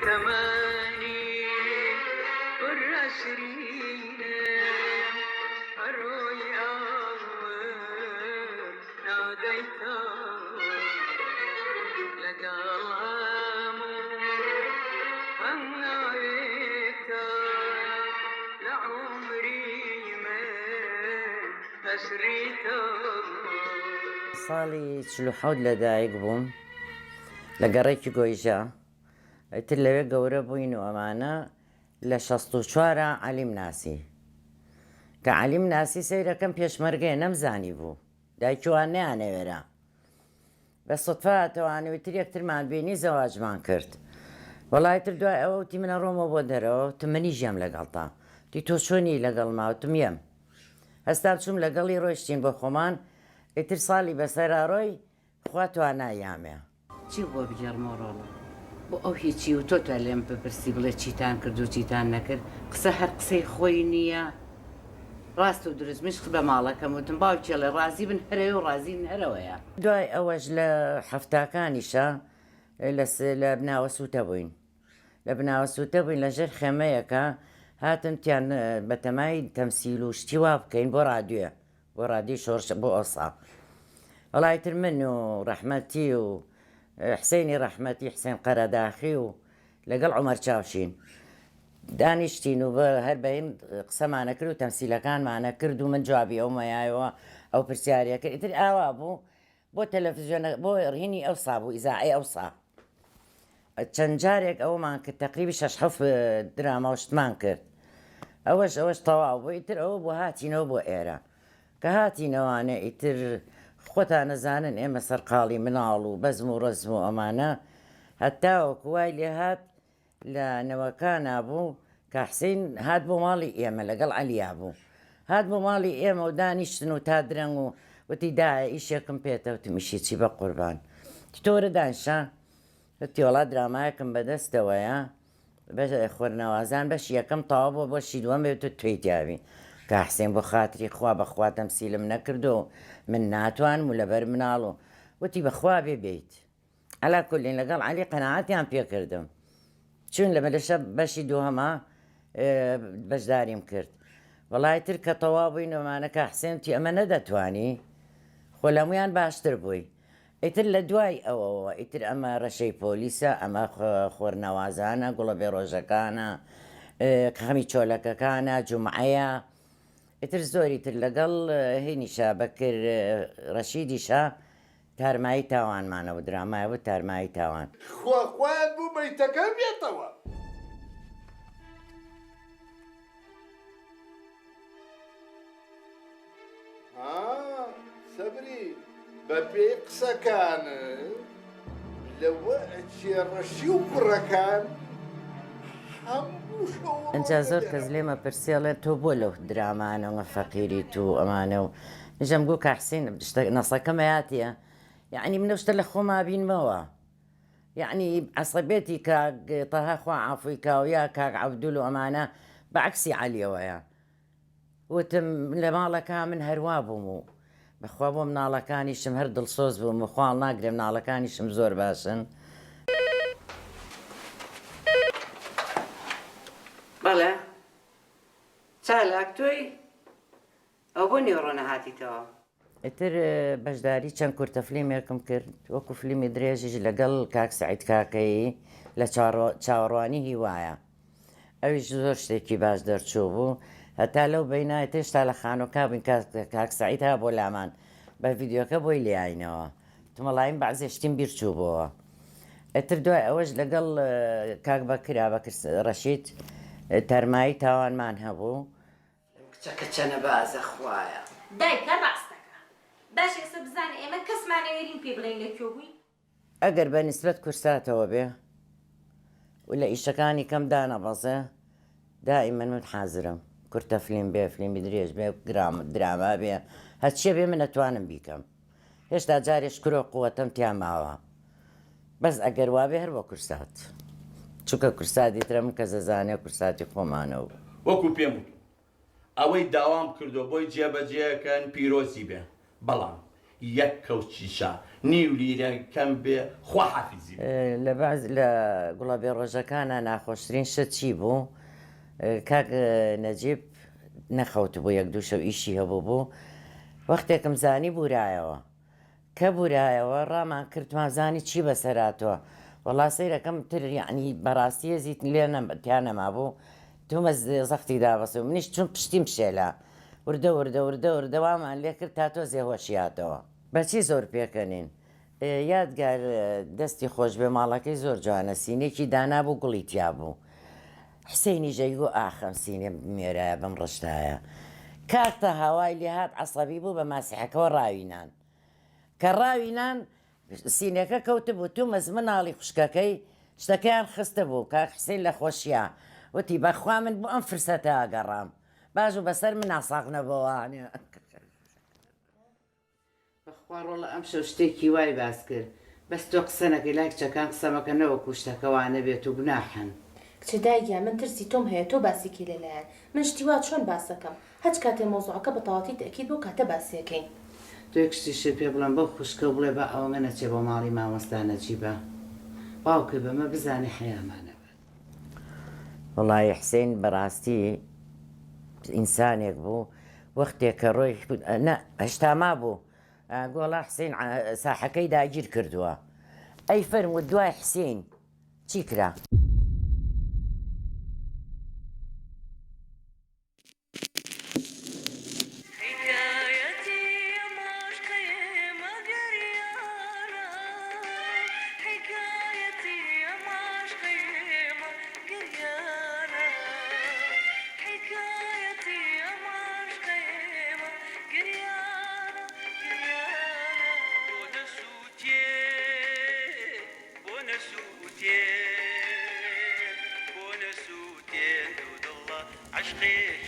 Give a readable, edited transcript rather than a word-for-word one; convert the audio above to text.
تماني والرشرين الروي أول ناديته لقى الغامور هنايته لعمري من أسريته ساڵی 47 لەدایک بووم لە گەڕێکی گۆیژە ئیتر لەوێ گەورە بووین و ئەمانە لە 64 عەلیم ناسی کە عەلیم ناسی سەیرەکەم پێشمەرگەیە نەمزانی بوو دایکیوان نەیانەوێرە بە سوتفا هاتەوانەوەی تر یەکترمان بینی زەواجمان کرد وەڵای تر دوای ئەوە وتی منە ڕۆمە بۆ دەرەوە وتم منی ژیام لەگەڵتا تی تۆ چۆنی لەگەڵ ماوتم یەم هەستا بچووم لەگەڵی ڕۆیشتین بۆ خۆمان ئیتر ساڵی بەسەراڕۆی خوا توانایامێ چی بۆ بگەڕمەوەڕۆڵە بۆ ئەو هیچی و تۆ لێم بپرسی بڵێ چیتان کرد و چیتان نەکرد قسە هەر قسەی خۆی نییە ڕاست و دروست مشت بە ماڵەکەم وتم باوکێ لە ڕازی بن هەرەوە و ڕازین هەرەوەیە دوای ئەوەش لە هەفتاکانیشە لە بناوە سووتە بووین لە بناوە سووتە بووین لەژێر خێمەیەکە هاتنتیان بەتەمای تەمسیل و شتی وا بکەین بۆ ڕادیۆ بۆ ڕادی شۆرش بۆ ئەوسا وەڵای تر من و ڕەحمەتی و حسێنی ڕەحمەتی حسێن قەرەداخی و لەگەڵ عومەر چاوشین دانیشتین و هەر بەین قسەمانە کرد و تەمسیلەکانمانە کرد و من جوابی ئەومەیایەوە ئەو پرسیاریەکە ئیتر ئاوا بوو بۆ تەلەڤیزیۆنە بۆ ڕهینی ئەوسا بوو ئیزاعی ئەوسا چەند جارێک ئەومان کرد تەقریبی 6 درامە شتمان کرد ئەوەش تەواو بوو ئیتر ئەوە بۆ هاتینەوە بۆ ئێرە کە هاتینەوانە ئیتر خۆتان نەزانن ئێمە سەرقاڵی مناڵ و بەزم و ڕزم و ئەمانە هەتاوەکو وای لێ هات لە نەوەکانە بوو کە حسین هات بۆ ماڵی ئێمە لەگەڵ عەلیا بوو هات بۆ ماڵی ئێمە و دانیشتن و تا درەنگ و وتی دایە ئیشێکم پێێتە وتم ئیشی چی بە قوربان تۆرە دانیشە وتی وەڵا درامایەکم بەدەستەوەیە خوێرنەوازان بەشی یەکەم تەواو بۆ بەشی دووەم بێت و توێی تیاوی کە حسێن بۆ خاتری خوا بەخوا تەمسیلم نەکردو من ناتوانم و لەبەر مناڵ و وتی بەخوا بێت ئەلا کولین لەگەڵ عەلی قەناعەتیان پێکردم چون لەمە لە شەب بەشی دووهەما بەشداریم کرد وەڵای تر کە تەواو بووین ئەمانە کە حسێنتی ئەمە نەدەتوانی خۆ لەمویان باشتر بووی ئیتر لە دوای ئەوەوە ئیتر ئەمە ڕەشەی پۆلیسە ئەمە خۆرنەوازانە گوڵە بێڕۆژەکانە خەمی چۆلەکەکانە جومعەیە ئیتر زۆری تر لەگەڵ هینیشا بەکرد ڕەشیدیشا تارمایی تاوانمانەوە درامایەوە تارمایی تاوان خواخوایان بوو مەیتەکە بێتەوە سەبری بە پێی قسەکان لەوە چێڕەشی و کوڕەکان ئەجا زۆر کەس لێمە پرسێڵێ تۆ بۆ لەو درامانەوە فەقیریت و ئەمانە و نژەم گوو کە حسین نەسەکەم هاتیە یعنی منە شتە لە خۆما بینمەوە یعنی عەسەبێتی کاک تەها خوا عەفوی کا و یا کاک عەبدول و ئەمانە بەعەکسی عەلیەوەیە وتم لە ماڵەکە من هەروا بووم و بەخوا بۆ مناڵەکانیشم هەر دڵسۆز بووم و خواڵ ناگرێ مناڵەکانیشم زۆر باشن بەڵێ چالاک تۆی ئەو بۆ نێوڕۆ نەهاتیتەوە ئیتر بەشداری چەند کورتە فلیمێکم کرد وەکو فلیمی درێژیش لەگەڵ کاک سەعید کاکەیی لە چاوەڕوانی هیوایە ئەویش زۆر شتێکی باش دەرچوو بوو هەتا لەو بەینایە هێشتا لە خانۆکا بووین کاک سەعید ها بۆ لامان بە ڤیدیۆکە بۆی لێایینەوە تمەڵایم بەعزێ شتیم بیرچوو بووە ئیتر دوای ئەوەش لەگەڵ کاک بەکرا بەکر ڕەشید تەرمایی تاوانمان هەبوو کچەکە چەنە بازە خوایە دایکە ڕاستەکە باش ئێستا بزانێ ئێمە کەسمانەوێرین پێ بڵێن لەکوێ بووی ئەگەر بە نیسبەت کورساتەوە بێ و لە ئیشەکانی کەم دانەبەزێ دائیمەن من حازرم کورتە فلیم بێ فلیمی درێژ بێ دراما بێ هەرچیە بێ من ئەتوانم بیکەم هێشتا جارێش کرۆ قووەتەم تیا ماوە بەس ئەگەر وابێ هەر بۆ کورسات چونکە کورساتی ترم کە زەزانێ کورساتی خۆمانەوە وەکو پێم وت ئەوەی داوام کردو بۆی جێبەجێەکەن پیرۆزی بێ بەڵام یەک کەوچیشە نیو لیرە کەم بێ خوا حافیزی لە باز لە گوڵەبێ ڕۆژەکانە ناخۆشترین شت چی بوو کاک نەجیب نەخەوت بوو یەک دوو شەو ئیشی هەبوو بوو وەختێکم زانی بورایەوە کە بورایەوە ڕامان کردمان زانی چی بەسەراتەوە وەڵا سەیرەکەم تر یعنی بەڕاستی هێزیت لێ تیان نەما بوو تومە زەختی دابەسە منیش چون پشتیم شێلا وردە وردە وردە وردەوامان لێ کرد تا تۆ زێهۆشیاتەوە بەچی زۆر پێکەنین یادگار دەستی خۆش بێ ماڵەکەی زۆر جوانە سینێکی دانا بوو گوڵی تیا بوو حسێنی ژەیگو ئاخەم سینێ مێرایە بەم ڕشتایە کاکتە هاوای لێ هات عەسەبی بوو بە ماسیحەکەەوە ڕاوینان کە ڕاوینان سینەکە کەوتە بوو تو مەز مناڵی خوشکەکەی شتەکەیان خستە بوو کاک حسێن لە خۆشیە وتی بەخوا من بۆ ئەم فرسەتە ئاگەڕام باش و بەسەر من ناساق نەبەوانێ بەخوا ڕۆڵە ئەم شەو شتێکی وای باس کرد بەس تۆ قسەنەکەی لای کچەکان قسەمەکە نەوەکو شتەکەوانە بێت و گوناحن کچە دایگیا من ترسی تۆم هەیە تۆ باسێکی لەلایەن من شتیوا چۆن باسەکەم هەچ کاتێ مۆزوعەکە بە تەواتی تەکید بۆ کاتە باسیەکەین تۆ یەکشتیشە پێ بڵم بەو خوشکە بڵێ بە ئەوەمە نەچێ بۆ ماڵی مامۆستا نەجیبە باوکە بەمە بزانێ حەیامانە وڵی حسێن بەڕاستی ئینسانێک بوو وەختێک کە ڕۆی هەشتا ما بوو گۆڵا حسێن ساحەکەی داگیر کردووە ئەی فەرمووت دوای حسێن چی کرا؟ عشقي